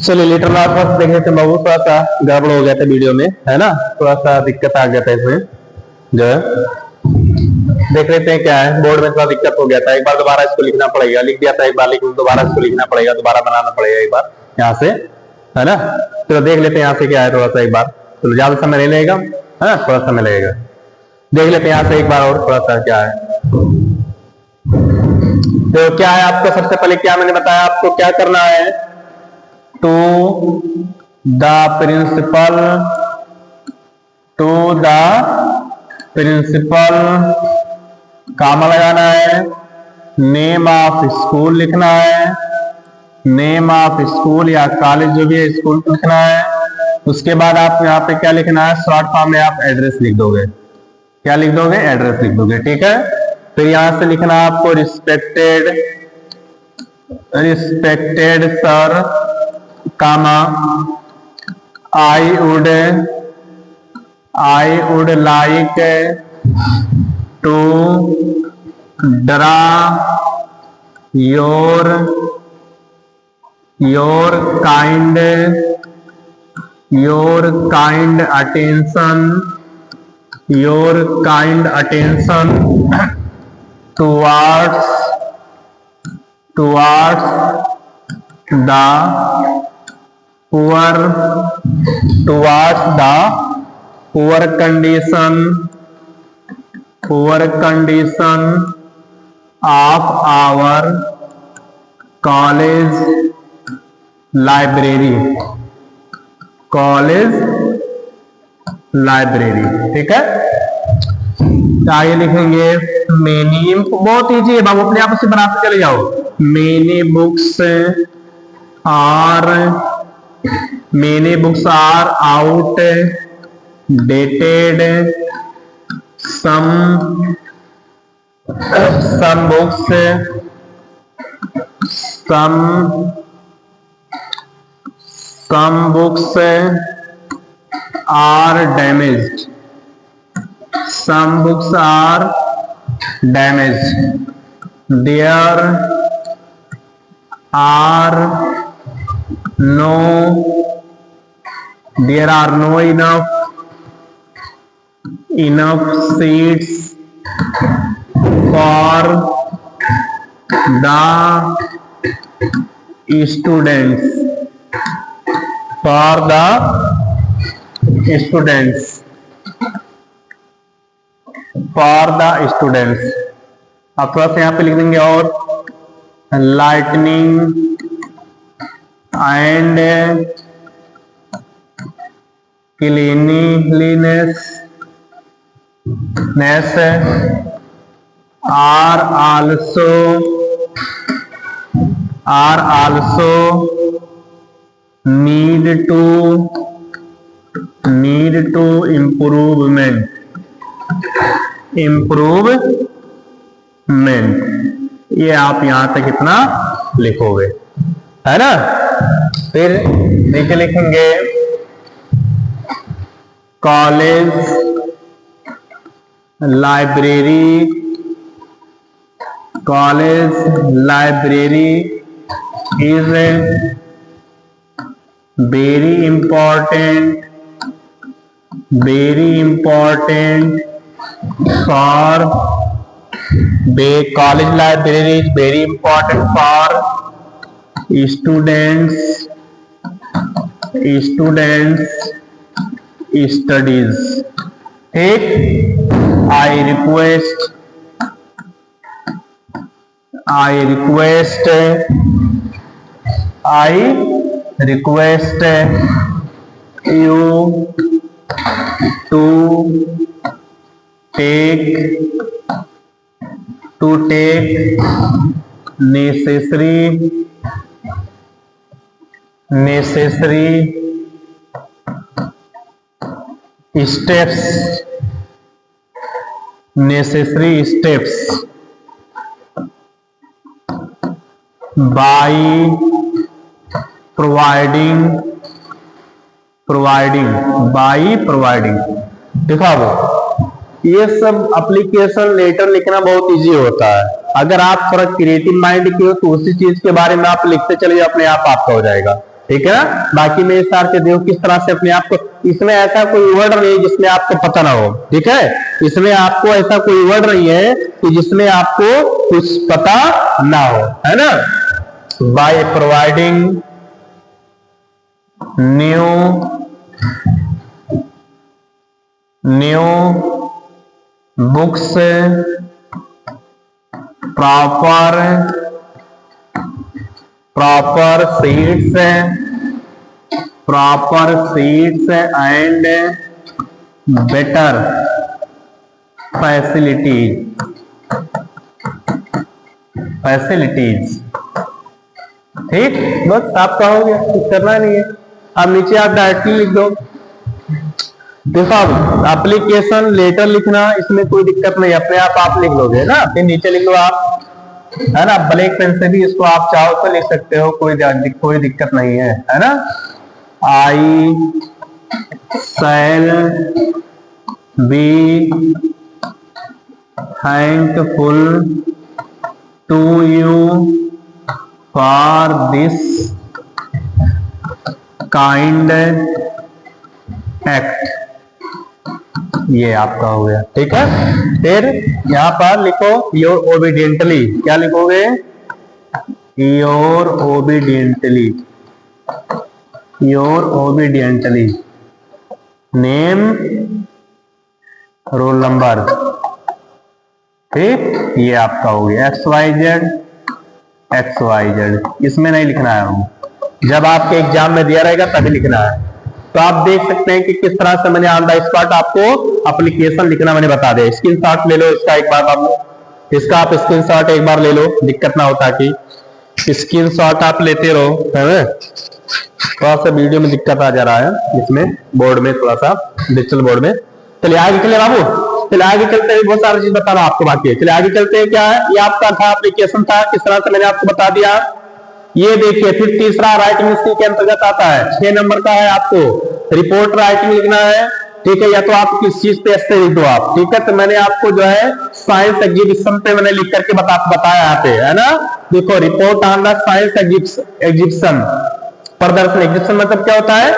चलिए letter first देख लेते हैं बाबू, थोड़ा सा गड़बड़ हो गया था वीडियो में, है ना, थोड़ा सा दिक्कत आ गया था इसमें जो है। देख लेते हैं क्या है, बोर्ड में थोड़ा दिक्कत हो गया था, एक बार दोबारा इसको लिखना पड़ेगा, लिख दिया था एक बार, लेकिन दोबारा इसको लिखना पड़ेगा, दोबारा बनाना पड़ेगा एक बार यहाँ से, है ना। तो देख लेते हैं यहाँ से क्या है, थोड़ा सा एक बार, तो ज्यादा समय नहीं लगेगा, है ना, थोड़ा समय लगेगा। देख लेते हैं यहाँ से एक बार और थोड़ा सा क्या है। तो क्या है आपको, सबसे पहले क्या मैंने बताया आपको क्या करना है, to the principal, to the principal, comma लगाना है, नेम ऑफ स्कूल लिखना है, नेम ऑफ स्कूल या कॉलेज जो भी है स्कूल लिखना है। उसके बाद आप यहाँ पे क्या लिखना है, शॉर्ट फॉर्म में आप एड्रेस लिख दोगे, क्या लिख दोगे, एड्रेस लिख दोगे, ठीक है। फिर यहां से लिखना है आपको respected, respected sir, comma, I would like to draw your kind attention towards the poor condition of our college library, ठीक है। आगे लिखेंगे मेनी, बहुत इजी है बाबू, अपने आप से बनाते चले जाओ। Many books are outdated, some books are damaged, there are no enough seats for the students, अब थोड़ा सा यहाँ पे लिख देंगे, और lightning and cleanliness are also need to improvement, ये आप यहां तक इतना लिखोगे, है ना। फिर नीचे लिखेंगे college library is very important for college library is very important for students studies, ठीक। I request you to take necessary steps by providing देखो ये सब एप्लीकेशन लेटर लिखना बहुत इजी होता है। अगर आप थोड़ा क्रिएटिव माइंड के हो तो उसी चीज के बारे में आप लिखते चले जाओ, अपने आप आपका हो जाएगा। ठीक है ना। बाकी में सार के देखो किस तरह से अपने आप को, इसमें ऐसा कोई वर्ड नहीं जिसमें आपको पता ना हो, ठीक है। इसमें आपको ऐसा कोई वर्ड नहीं है कि जिसमें आपको कुछ पता ना हो, है ना। By providing new books, proper seats and better facilities, ठीक। बस आपका हो गया, कुछ करना नहीं है। अब नीचे आप डायरेक्टली लिख दो। देखो अब एप्लीकेशन लेटर लिखना, इसमें कोई दिक्कत नहीं, अपने आप लिख लोगे ना। फिर नीचे लिख लो आप, है ना। ब्लैक पेन से भी इसको आप चाहो तो लिख सकते हो, कोई दिक्कत नहीं है ना। I shall be thankful to you for this kind act, ये आपका हो गया, ठीक है। फिर यहां पर लिखो योर ओबीडियंटली, क्या लिखोगे, your obediently name, roll number, ठीक। ये आपका हो गया XYZ। इसमें नहीं लिखना है, जब आपके एग्जाम में दिया रहेगा तभी लिखना है। तो आप देख सकते हैं कि किस तरह से मैंने ऑन द स्पॉट आपको एप्लीकेशन लिखना मैंने बता दिया। स्क्रीनशॉट ले लो इसका एक बार, इसका आप स्क्रीनशॉट एक बार ले लो, दिक्कत ना होता कि स्क्रीनशॉट आप लेते रहो, है ना। थोड़ा सा वीडियो में दिक्कत आ जा रहा है, इसमें बोर्ड में थोड़ा सा, डिजिटल बोर्ड में। चलिए आगे चले बाबू, चलिए आगे चलते हैं, बहुत सारी चीज बता रहा हूं आपको बाकी है। चलिए आगे चलते हैं, क्या है ये आपका था एप्लीकेशन था, किस तरह से मैंने आपको बता दिया। ये देखिए फिर तीसरा राइटिंग स्किल के अंतर्गत आता है, 6 नंबर का है। आपको रिपोर्ट राइटिंग लिखना है, ठीक है। या तो आप किस चीज पे ऐसे लिख दो आप, ठीक है। तो मैंने आपको जो है साइंस एग्जीबिशन पे मैंने लिख करके बताया यहाँ पे, है ना। देखो report on the science exhibition, प्रदर्शन। एग्जीबिशन मतलब क्या होता है,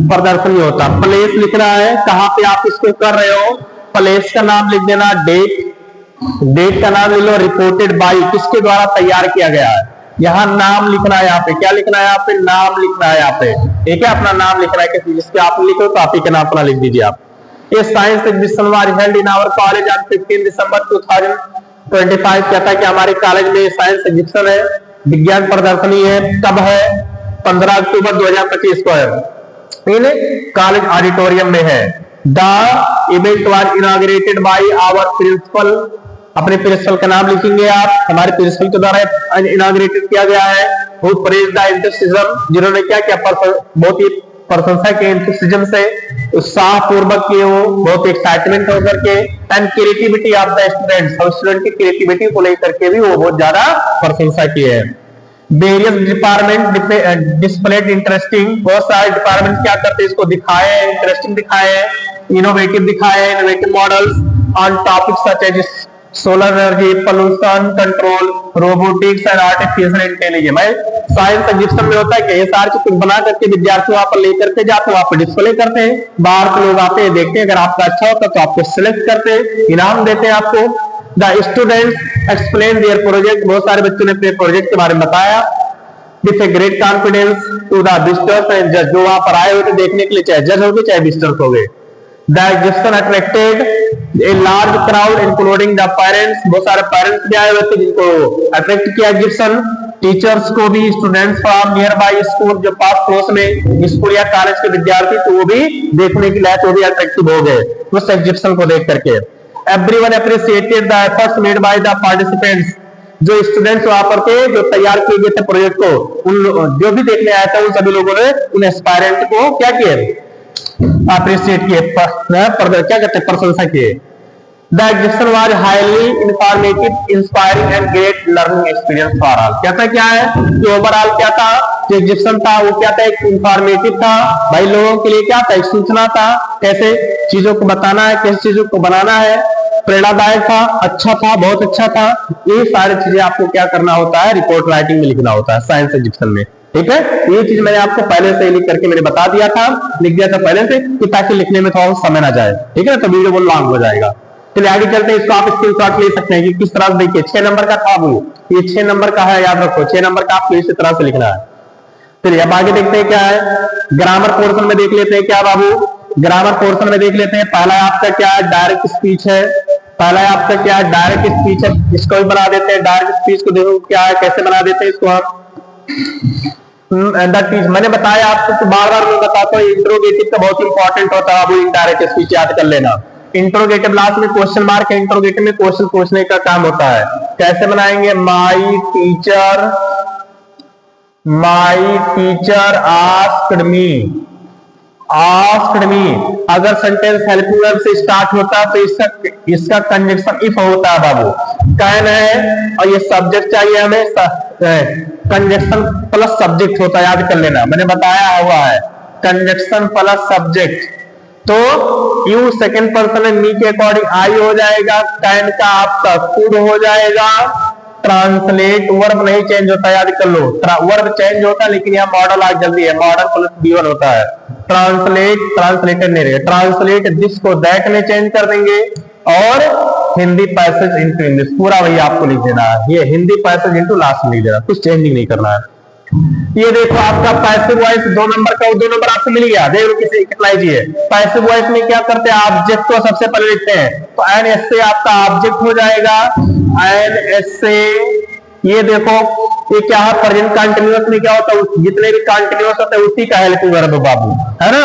प्रदर्शनी होता है। प्लेस लिखना है, कहाँ पे आप इसको कर रहे हो, प्लेस का नाम लिख देना, डेट का नाम लिख लो, रिपोर्टेड बाई, किसके द्वारा तैयार किया गया है। यहाँ नाम लिखना है, यहाँ पे क्या लिखना है, यहाँ पे नाम लिखना है, यहाँ पे ठीक है। अपना नाम लिखना है, किसी जिसके आप लिखो तो आप ही का नाम अपना लिख दीजिए आप। ये science exhibition was held in our college on 15 December 2025। कहता है कि हमारे कॉलेज में साइंस एग्जीबिशन है, विज्ञान प्रदर्शनी है। कब है, 15 अक्टूबर 2025 को है, इन कॉलेज ऑडिटोरियम में है। The event was inaugurated by our principal, अपने प्रिंसिपल का नाम लिखेंगे आप, हमारे प्रिंसिपल के द्वारा इनॉग्रेटेड किया गया है। हु प्रेज द एंथुसिज्म, जिन्होंने क्या किया, बहुत ही प्रशंसा के, एंथुसिज्म से उत्साह पूर्वक किए, वो बहुत एक्साइटमेंट होकर के, and creativity of the students, और स्टूडेंट की क्रिएटिविटी को लेकर के भी वो बहुत ज्यादा प्रशंसा की है। वेरियस डिपार्टमेंट डिस्प्लेड इंटरेस्टिंग, बहुत सारे डिपार्टमेंट क्या करते हैं, इसको दिखाए, इंटरेस्टिंग दिखाए, इनोवेटिव दिखाए, innovative models on topic such as solar energy, pollution control, robotics and artificial intelligence. भाई साइंस एग्जीबिशन में होता है कि ये सारी चीज बना करके विद्यार्थी वहां पर लेकर के जाते, वहां पर डिस्प्ले करते हैं, बाहर के लोग आते हैं, देखते हैं, अगर आपका अच्छा होता तो आपको सिलेक्ट करते हैं, इनाम देते हैं आपको। The students explain there project, बहुत सारे बच्चों ने अपने प्रोजेक्ट के बारे में बताया। With a great confidence to the visitors and जज, जो वहां पर आए हुए थे देखने के लिए, चाहे जज हो गए चाहे विजिटर्स हो गए। The exhibition attracted a large crowd including the parents, बहुत सारे पेरेंट्स भी आए हुए थे जिनको अट्रैक्ट किया एग्जीबिशन। टीचर्स को भी, students from near by school, जो पास पड़ोस में स्कूल या कॉलेज के विद्यार्थी तो वो भी देखने के लिए, वो भी अट्रैक्टिव हो गए उस एग्जीबिशन को देख करके। Everyone appreciated the efforts made by the participants, जो स्टूडेंट्स वहां पर थे, जो तैयार किए गए थे प्रोजेक्ट को, उन जो भी देखने आया था उन सभी लोगों ने उन एस्पायरेंट को क्या किया, अप्रिशिएट किए, क्या कहते हैं, प्रशंसा किए। The exhibition was highly informative, inspiring and great learning experience for all. कहता क्या है कि ओवरऑल क्या था, जो एग्जीबिशन था वो क्या था, एक इंफॉर्मेटिव था, भाई लोगों के लिए क्या था, एक सूचना था, कैसे चीजों को बताना है, कैसे चीजों को बनाना है, प्रेरणादायक था, अच्छा था, बहुत अच्छा था। ये सारी चीजें आपको क्या करना होता है, रिपोर्ट राइटिंग में लिखना होता है साइंस एग्जीबिशन में। ठीक है, ये चीज मैंने आपको पहले से लिख करके मैंने बता दिया था, लिख दिया था पहले से कि ताकि लिखने में थोड़ा समय ना जाए। ठीक है, तो वीडियो बहुत लॉन्ग हो जाएगा। चलिए आगे चलते हैं, इसको आप स्क्रीनशॉट ले सकते हैं कि किस तरह से देखिए 6 नंबर का था वो, ये 6 नंबर का है, याद रखो 6 नंबर का आपको इसी तरह से लिखना है। चलिए अब आगे देखते हैं क्या है, ग्रामर पोर्शन में देख लेते हैं क्या बाबू, ग्रामर पोर्शन में देख लेते हैं। पहला आपका क्या है, डायरेक्ट स्पीच है, पहला आपका क्या है, डायरेक्ट स्पीच है, इसको भी बना देते हैं। डायरेक्ट स्पीच को देखो क्या है, कैसे बना देते हैं इसको हम। दैट इज मैंने बताया आपको तो बार बार मैं बताता हूँ, इंट्रोगेटिव का बहुत इंपॉर्टेंट होता है, वो इनडायरेक्ट स्पीच याद कर लेना। इंट्रोगेटिव लास्ट में क्वेश्चन मार्क है, इंट्रोगेटिव में क्वेश्चन पूछने का काम होता है। कैसे बनाएंगे, माई टीचर आस्क्ड मी। अगर सेंटेंस हेल्पिंग वर्ब से स्टार्ट होता है तो इसका कंजंक्शन इफ होता है बाबू। कैन है और ये सब्जेक्ट चाहिए हमें, कंजंक्शन प्लस सब्जेक्ट होता है, याद कर लेना, मैंने बताया हुआ है कंजंक्शन प्लस सब्जेक्ट। तो यू सेकंड पर्सन है, मी के अकॉर्डिंग आई हो जाएगा, कैन का आपका कुड हो जाएगा। ट्रांसलेट वर्ब नहीं चेंज होता, याद कर लो, वर्ब चेंज होता है लेकिन यहाँ मॉडल आज जल्दी है, मॉडल प्लस B1 होता है। ट्रांसलेटेड नहीं रहेगा, ट्रांसलेट दिस को दैट में चेंज कर देंगे और हिंदी पैसेज इनटू इंग्लिश पूरा वही आपको लिख देना है। ये हिंदी पैसेज इनटू लास्ट में लिख देना, कुछ चेंजिंग नहीं करना है। ये देखो आपका पैसिव वॉइस 2 नंबर का, 2 नंबर आपको मिल गया। देखो किसी कितना लीजिए, पैसिव वॉइस में क्या करते हैं, ऑब्जेक्ट को सबसे पहले लिखते हैं, तो एन एस से आपका ऑब्जेक्ट हो जाएगा, एन एस से। ये देखो ये क्या है, प्रेजेंट कंटिन्यूअस में क्या होता है, जितने भी कंटिन्यूअस होते हैं उसी का हेल्पिंग वर्ब बाबू, है ना।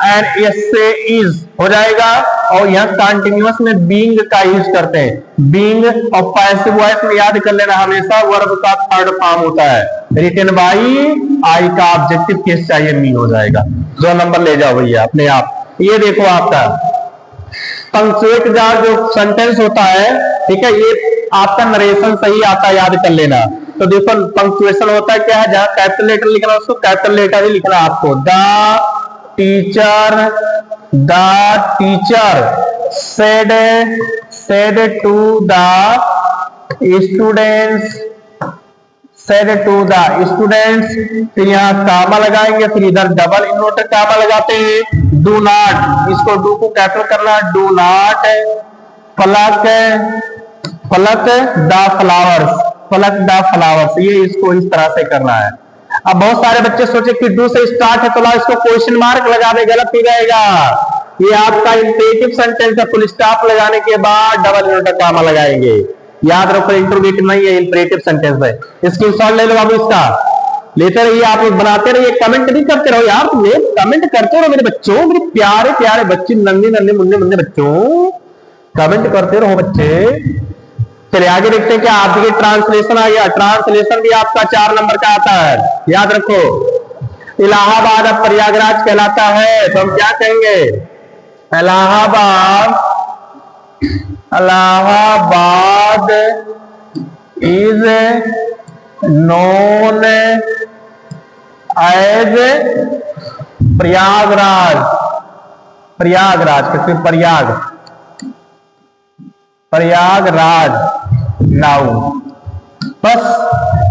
एन एस से इज हो जाएगा, और यहाँ कंटिन्यूअस में बीइंग का यूज करते हैं, बीइंग। और पैसिव वॉइस में याद कर लेना हमेशा वर्ब का थर्ड फॉर्म होता है, रिटन बाई, आई का ऑब्जेक्टिव केस चाहिए, मी हो जाएगा। 2 नंबर ले जाओ भैया अपने आप। ये देखो आपका पंक्चुएट जो सेंटेंस होता है, ठीक है, ये आपका नरेशन सही आता है, याद कर लेना। तो देखो पंक्चुएशन होता है क्या है, जहां कैपिटल लेटर लिखना उसको कैपिटल लेटर ही लिखना आपको। The teacher said to the students, फिर यहाँ कामा लगाएंगे, फिर इधर डबल इन्वर्टेड कामा लगाते हैं। डू नॉट, इसको डू को कैपिटल करना, do not plug the flowers, ये इसको इस तरह से करना है। अब बहुत सारे बच्चे सोचे कि डू से स्टार्ट है तो ला इसको क्वेश्चन मार्क लगा दे, गलत हो जाएगा। ये आपका इंपेरेटिव सेंटेंस है, फुल स्टॉप लगाने के बाद डबल इन्वर्टेड कामा लगाएंगे, याद रखो। इंट्रोगेटिव नहीं है, इंपेरेटिव सेंटेंस है। स्क्रीनशॉट ले लो बाबू, इसका लेते रहिए, आप लोग बनाते रहिए, कमेंट भी करते रहो यार, तुम कमेंट करते रहो मेरे बच्चों, मेरे प्यारे प्यारे बच्चे, नन्हे नन्हे मुन्ने मुन्ने बच्चों, कमेंट करते रहो बच्चे। चलिए आगे देखते हैं क्या आपके ट्रांसलेशन आ गया। ट्रांसलेशन भी आपका 4 नंबर का आता है, याद रखो। इलाहाबाद अब प्रयागराज कहलाता है, तो हम क्या कहेंगे, Allahabad is known as Prayagraj कैसे, प्रयागराज नाउ। बस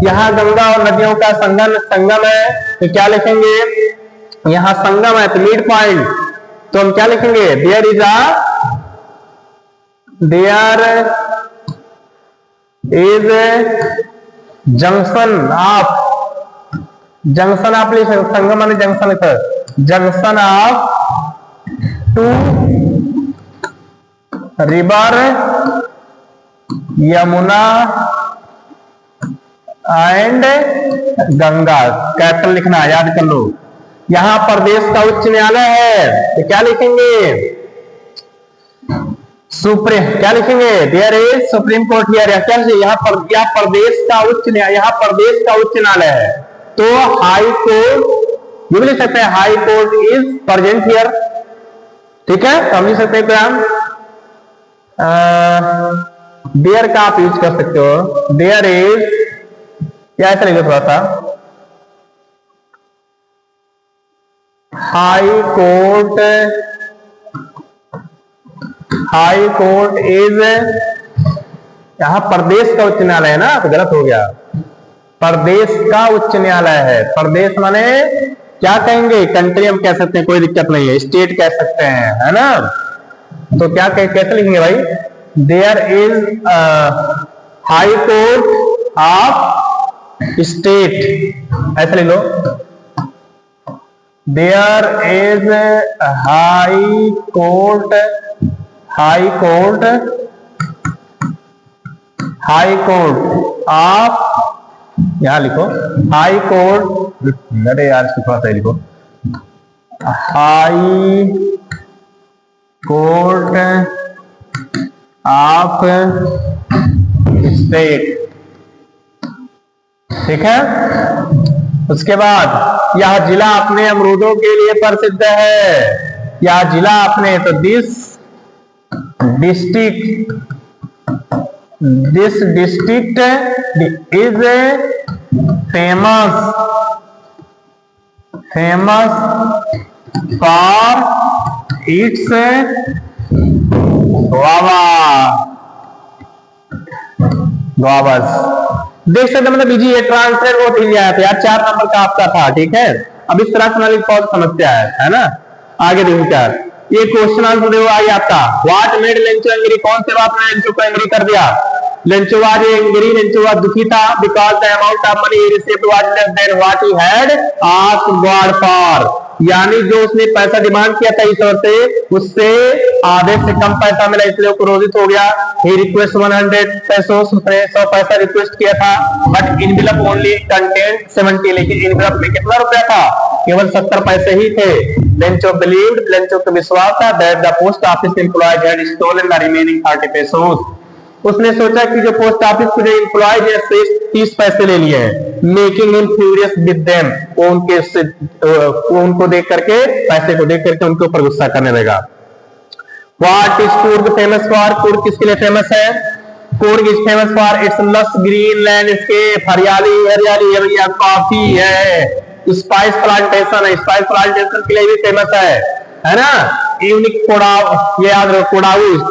यहाँ गंगा और नदियों का संगम है, तो क्या लिखेंगे, यहाँ संगम है तो मिड पॉइंट, तो हम क्या लिखेंगे, देयर इज जंक्शन ऑफ लिख, संगम माने junction, junction of 2 river Yamuna and Ganga, capital लिखना, याद कर लो। यहां प्रदेश का उच्च न्यायालय है, तो क्या लिखेंगे, क्या लिखेंगे, there is Supreme Court here, क्या यहाँ प्रदेश का उच्च न्यायालय है, तो हाई कोर्ट ये भी लिख सकते हैं, high court is present here, ठीक है। तो हम लिख सकते हैं क्या, देयर का आप यूज कर सकते हो, देयर इज, क्या ऐसा लिखो थोड़ा सा, हाई कोर्ट इज, यहां प्रदेश का उच्च न्यायालय है ना, तो गलत हो गया, प्रदेश का उच्च न्यायालय है। प्रदेश माने क्या कहेंगे, कंट्री हम कह सकते हैं, कोई दिक्कत नहीं है, स्टेट कह सकते हैं, है ना। तो क्या कैसे लिखेंगे भाई, there is high court of state, ऐसे लिख लो, there is high court of, यहां लिखो हाई कोर्ट, अरे यार इसको थोड़ा सा लिखो, हाई कोर्ट ऑफ स्टेट, ठीक है। उसके बाद यह जिला अपने अमरूदों के लिए प्रसिद्ध है, यह जिला अपने, तो this district is famous for its guavas। देख सकते मतलब बीजी ये ट्रांसलेट बहुत ही आया था यार, 4 नंबर का आपका था, ठीक है। अब इस तरह से बहुत समस्या है ना। आगे देखो क्या ये क्वेश्चन आंसर देखो आई आपका, व्हाट मेड लेंचो एंग्री, कौन से बात ने लेंचो को एंग्री कर दिया। Lencho was angry, Lencho was दुखी था, because the amount of money he received was less than what he had asked God for, यानी जो उसने पैसा डिमांड किया था ईश्वर से, उससे आधे से कम पैसा मिला, इसलिए वो क्रोधित हो गया। ही रिक्वेस्ट 100 pesos, उसने 100 पैसा रिक्वेस्ट किया था, बट इनवेलप ओनली कंटेंट 70, लेकिन इनवेलप में कितना रुपया था, केवल 70 पैसे ही थे। लेंचो बिलीव्ड, लेंचो को विश्वास था that the post office employees had stolen the remaining 30 pesos, उसने सोचा कि जो पोस्ट ऑफिस के जो एम्प्लॉयज है 30 पैसे ले लिए हैं, making him furious with them, उनको देख करके, पैसे को देख करके उनके ऊपर गुस्सा करने लगा। What is Coorg famous for, Coorg किसके लिए फेमस है, Coorg is famous for its लस ग्रीन लैंडस्केप, हरियाली हरियाली है भैया, कॉफी है, स्पाइस प्लांटेशन है, स्पाइस प्लांटेशन के लिए भी फेमस है ना। यूनिक कोडाव, ये याद रखो,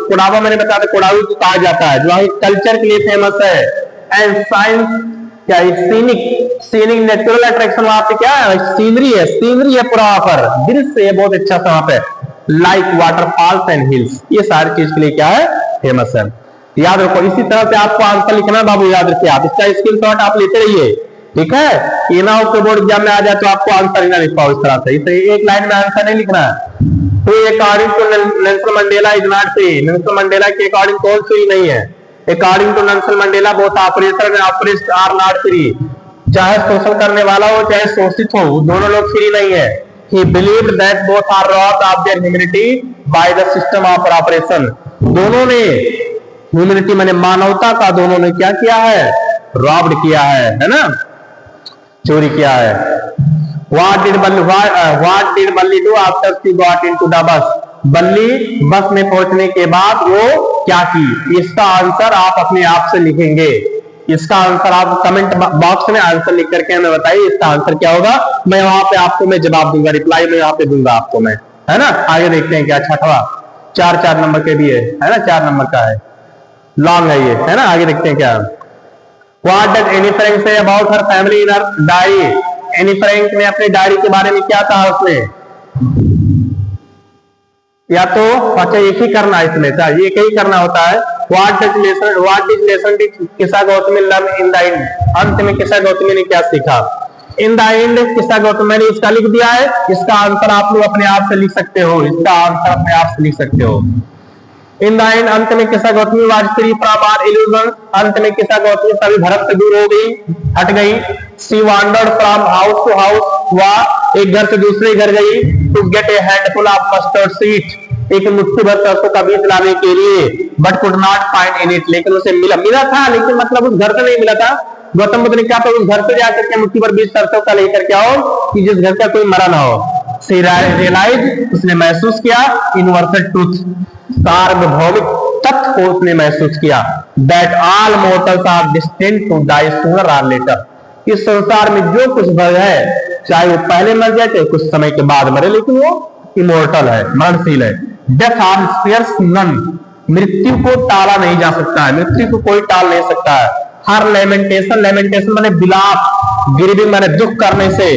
कोडावा मैंने बताया था, कोडावी को कहा जाता है, जो कल्चर के लिए फेमस है। एंड साइंस क्या है, सीनिक नेचुरल अट्रैक्शन, वहां पे क्या है, सीनरी है पूरा वहां पर, दृश्य है बहुत अच्छा सा वहां पे, लाइक वाटरफॉल्स एंड हिल्स, ये सारी चीज के लिए क्या है, फेमस है। याद रखो, इसी तरह से आपको आंसर लिखना बाबू, याद रखिए आप, इसका स्क्रीनशॉट आप लेते रहिए, ठीक है। ये ना हो कि बोर्ड एग्जाम में आ जाए तो आपको आंसर ही ना लिख पाओ इस तरह से, इसे एक लाइन में आंसर नहीं लिखना है। तो according to Nelson Mandela is not free, Nelson Mandela के अकॉर्डिंग कौन फ्री नहीं है, according to Nelson Mandela both operator and oppressed are not free, चाहे शोषण करने वाला हो चाहे शोषित हो, दोनों लोग फ्री नहीं है। He believed that both are robbed of their humanity by the system of operation, दोनों ने ह्यूमैनिटी माने मानवता का, दोनों ने क्या किया है, रॉब्ड किया है ना, चोरी किया है। What did Balli do after she got into the bus? बल्ली बस में पहुंचने के बाद वो क्या की, इसका आंसर आप अपने आप से लिखेंगे, इसका आंसर आप कमेंट बॉक्स में आंसर लिख करके हमें बताइए इसका आंसर क्या होगा, मैं वहां पे आपको मैं जवाब दूंगा, रिप्लाई में वहां पे दूंगा आपको मैं, है ना। आगे देखते हैं क्या, छठवा 4 नंबर के भी है ना, 4 नंबर का है, लॉन्ग है ये, है ना। आगे देखते हैं क्या, What does Anne Frank say about her family in her diary? Anne Frank ने अपनी डायरी के बारे में क्या कहा उसने, या तो अच्छा एक ही करना है इसमें, ये एक ही करना होता है। व्हाट इज लेसन किस्सा Gautami learn in the end, अंत में किस्सा गौतमी ने क्या सीखा। इन द एंड किस्सा गौतमी, मैंने इसका लिख दिया है, इसका आंसर आप लोग अपने आप से लिख सकते हो, इसका आंसर अपने आप से लिख सकते हो। इन द एंड अंत में Kisa Gotami was free from our illusion, अंत में किस्सा गौतमी सभी भ्रम से दूर हो गई, हट गई। She wandered from house to house, वह एक घर से दूसरे घर गई, to get a handful of mustard seed, एक मुट्ठी भर सरसों का बीज लाने के लिए, but could not find in it, लेकिन उसे मिला था, लेकिन मतलब उस घर से नहीं मिला था। गौतम बुद्ध ने क्या, तो उस घर से जाकर के मुट्ठी भर बीज सरसों का लेकर के आओ कि जिस घर का कोई मरा ना हो। शी रियलाइज, उसने महसूस किया, यूनिवर्सल ट्रूथ, सार्वभौमिक तथ्य को उसने महसूस किया, that all mortals are destined to die sooner और लेटर, इस संसार में जो कुछ भय है, चाहे वो पहले मर जाए चाहे कुछ समय के बाद मरे, लेकिन वो इमोर्टल है, मरणशील है। डेथ आर स्पेयर्स नन, मृत्यु को टाला नहीं जा सकता है, मृत्यु को कोई टाल नहीं सकता है। हर लेमेंटेशन, लेमेंटेशन माने विलाप, ग्रीविंग माने दुख करने से,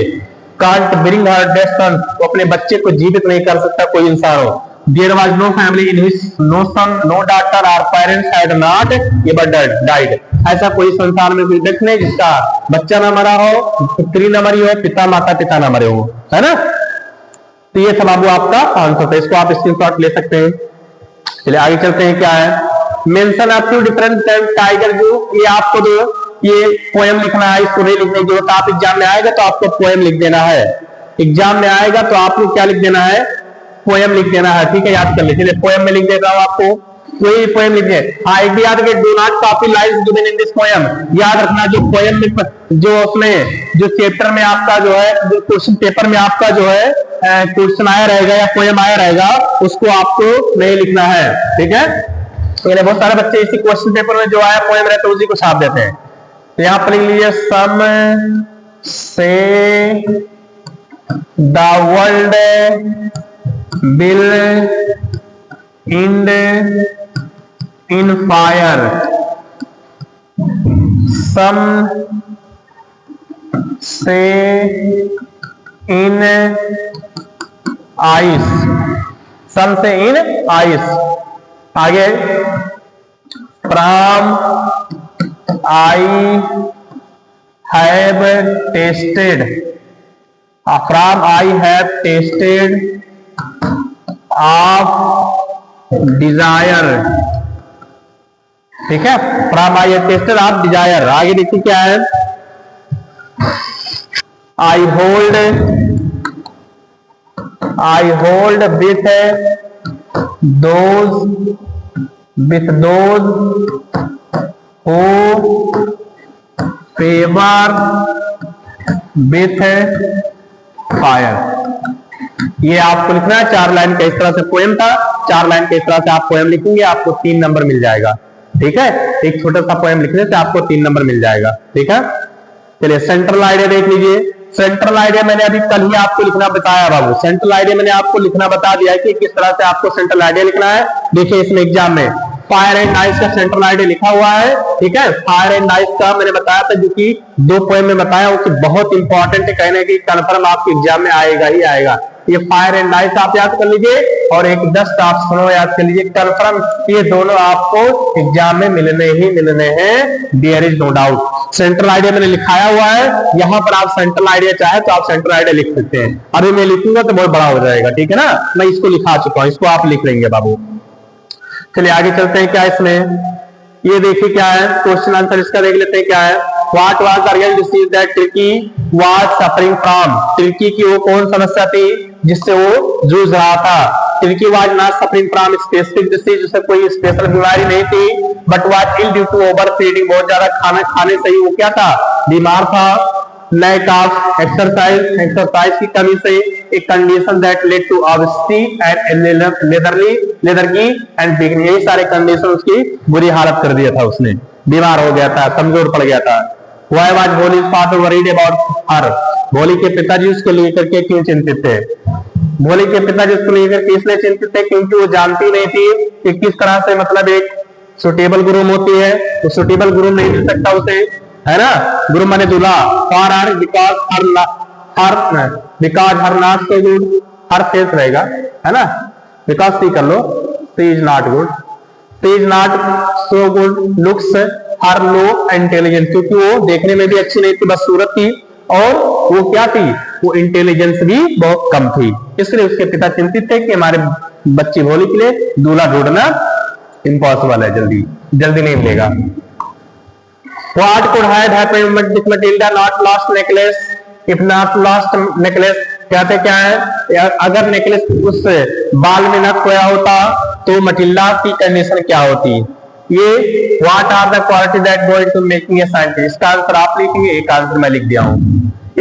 कांट ब्रिंग हर डेड सन, वो अपने बच्चे को जीवित नहीं कर सकता कोई इंसान हो। There was no family in his, no son no daughter or parents had not ever died, ऐसा कोई संसार में कोई व्यक्ति नहीं जिसका बच्चा ना मरा हो, पुत्री ना मरी हो, पिता माता पिता ना मरे हो, है ना। तो ये था बाबू आपका आंसर था, इसको आप स्क्रीनशॉट ले सकते हैं। चलिए आगे चलते हैं, क्या है, mention up to different tiger zoo, ये आपको जो ये पोएम लिखना है, इसको नहीं लिखने की जरूरत, आप एग्जाम में आएगा तो आपको पोएम लिख देना है, एग्जाम में आएगा तो आपको क्या लिख देना है, पोएम लिख देना है, ठीक है, याद कर लीजिए। पोएम में लिख देता हूं आपको, कोई पोएम लिख दे। हाँ एक भी याद रखिए, do not copy lines given in this poem, याद रखना जो पोएम में जो उसमें जो चैप्टर में आपका जो है, जो क्वेश्चन पेपर में आपका जो है क्वेश्चन आया रहेगा या पोएम आया रहेगा, उसको आपको नहीं लिखना है, ठीक है। तो बहुत सारे बच्चे इसी क्वेश्चन पेपर में जो आया पोएम रहता है उसी को छाप देते हैं। तो यहां पर लिख लीजिए, सम से the world will end in fire, some say in ice, some say in ice, आगे from I have tasted, from I have tasted of desire, ठीक है, from I tasted of desire. आगे देखिए क्या है, I hold with those who favour with fire. ये आपको लिखना है, 4 लाइन का इस तरह से पोएम था, 4 लाइन के इस तरह से आप पोएम लिखेंगे, आपको 3 नंबर मिल जाएगा, ठीक है। एक छोटा सा पोएम लिखने से आपको 3 नंबर मिल जाएगा, ठीक है। चलिए सेंट्रल आइडिया देख लीजिए। सेंट्रल आइडिया मैंने अभी कल ही आपको लिखना बताया बाबू, सेंट्रल आइडिया मैंने आपको लिखना बता दिया है कि किस तरह से आपको सेंट्रल आइडिया लिखना है। देखिए इसमें एग्जाम में फायर एंड आइस का सेंट्रल आइडिया लिखा हुआ है, ठीक है। फायर एंड आइस का मैंने बताया था, जो कि 2 पोएम में बताया, वो बहुत इंपॉर्टेंट है, कहने की कन्फर्म आपके एग्जाम में आएगा ही आएगा। ये फायर एंड आइस आप याद कर लीजिए, और एक 10 आप सुनो याद कर लीजिए, कन्फर्म ये दोनों आपको एग्जाम में मिलने ही मिलने हैं, there is no doubt. Central idea मैंने लिखाया हुआ है, यहां पर आप सेंट्रल आइडिया चाहे तो आप सेंट्रल आइडिया लिख सकते हैं। अभी मैं लिखूंगा तो बहुत बड़ा हो जाएगा, ठीक है ना, मैं इसको लिखा चुका हूं, इसको आप लिख लेंगे बाबू। चलिए आगे चलते हैं, क्या इसमें, ये देखिए क्या है, क्वेश्चन आंसर इसका देख लेते हैं क्या है। What was the real disease that turkey was suffering from, turkey की वो कौन समस्या थी जिससे वो जूझ रहा था। Turkey was not suffering from specific disease, उससे कोई स्पेशल बीमारी नहीं थी, but was ill due to overfeeding, बहुत ज्यादा खाना खाने से ही वो क्या था, बीमार था। लैक ऑफ एक्सरसाइज की कमी से, एक condition that led to obesity and lethargy and weakness, यही सारे कंडीशन उसकी बुरी हालत कर दिया था, उसने बीमार हो गया था, कमजोर पड़ गया था। Why was Bholi's father worried about her? भोली के पिताजी उसको लेकर के क्यों चिंतित थे? भोली के पिताजी उसको लेकर के इसलिए चिंतित थे क्योंकि वो जानती नहीं थी कि किस तरह से मतलब एक सुटेबल ग्रूम होती है, तो सुटेबल ग्रूम नहीं मिल सकता उसे, है ना, ग्रूम माने दूल्हा। For her because her not so good, her face रहेगा, है ना, बिकॉज सी कर लो, she is not good, she is not so good looks her low intelligence, क्योंकि वो देखने में भी अच्छी नहीं थी, बस सूरत थी, और वो क्या थी, वो इंटेलिजेंस भी बहुत कम थी। इसलिए उसके पिता चिंतित थे कि हमारे बच्ची भोली के लिए दूल्हा ढूंढना इम्पॉसिबल है, जल्दी नहीं मिलेगा। What could have happened if Matilda not lost necklace? If not lost necklace, कहते क्या है, अगर नेकलेस उस बाल में न खोया होता तो मटिल्डा की कंडीशन क्या होती। ये what are the quality that go into making a scientist, इसका आंसर आप लिखेंगे, एक आंसर मैं लिख दिया हूं।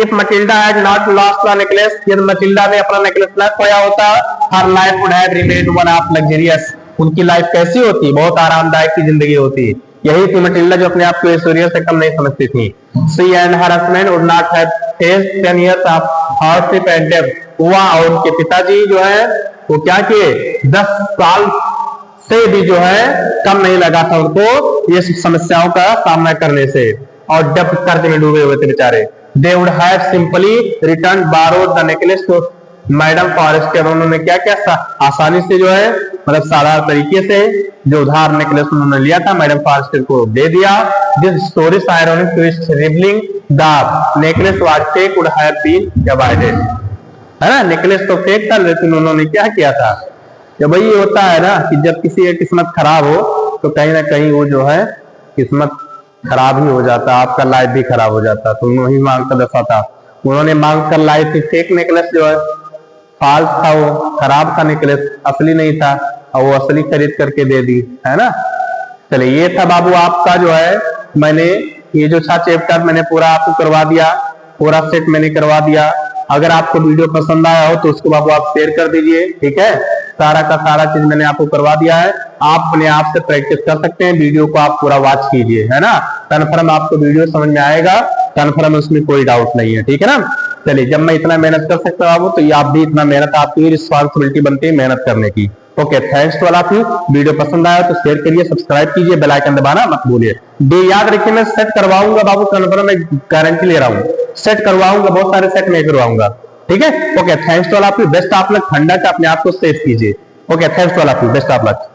If Matilda had not lost the necklace, यदि मटिल्डा ने अपना नेकलेस न खोया होता, her life would have remained one of luxurious, उनकी लाइफ कैसी होती, बहुत आरामदायक की जिंदगी होती। यही थी मटिल्डा जो अपने आप को ऐश्वर्य से कम नहीं समझती थी। She and her husband would not have faced 10 years of hardship and death, हुआ और उनके पिताजी जो है वो क्या किए, 10 साल से भी जो है कम नहीं लगा था उनको ये समस्याओं का सामना करने से, और डेब्ट कर्ज में डूबे हुए थे बेचारे। They would have simply return borrowed the necklace to Madame Forestier. उन्होंने क्या क्या आसानी से जो है मतलब साधारण तरीके से जो उधार नेकलेस उन्होंने लिया था मैडम फॉरेस्टर को दे दिया। This story ironic twist revealing the necklace was fake would have been avoided, है ना। नेकलेस तो फेक था लेकिन उन्होंने क्या किया था, जब भाई ये होता है ना कि जब किसी की किस्मत खराब हो तो कहीं ना कहीं वो जो है किस्मत खराब ही हो जाता, आपका लाइफ भी खराब हो जाता। तो उन्होंने मांग कर दफा था, उन्होंने मांग कर लाई थी फेक नेकलेस जो है, फाल्स था, वो खराब था नेकलेस, असली नहीं था, और वो असली खरीद करके दे दी, है ना। चलिए ये था बाबू आपका जो है, मैंने ये जो था चैप्टर मैंने पूरा आपको करवा दिया, पूरा सेट मैंने करवा दिया। अगर आपको वीडियो पसंद आया हो तो उसको बाबू आप शेयर कर दीजिए, ठीक है। सारा का सारा चीज मैंने आपको करवा दिया है, आप अपने आप से प्रैक्टिस कर सकते हैं। वीडियो को आप पूरा वॉच कीजिए, है ना। कन्फर्म आपको वीडियो समझ में आएगा, कन्फर्म उसमें कोई डाउट नहीं है, ठीक है ना। चलिए जब मैं इतना मेहनत कर सकता हूँ तो ये आप भी इतना मेहनत, आपकी रिस्पॉन्सिबिलिटी बनती है मेहनत करने की। Okay, thanks to all of you. Video पसंद आया तो शेयर करिए, सब्सक्राइब कीजिए, बेल आइकन दबाना मत भूलिए। डे याद रखिए, मैं सेट करवाऊंगा बाबू, कन्फर्म मैं गारंटी ले रहा हूँ, सेट करवाऊंगा, बहुत सारे सेट मैं करवाऊंगा, ठीक है। Okay, thanks to all of you. Best of luck, ठंडा का अपने आप को सेफ कीजिए। Okay, thanks to all of you, best of luck.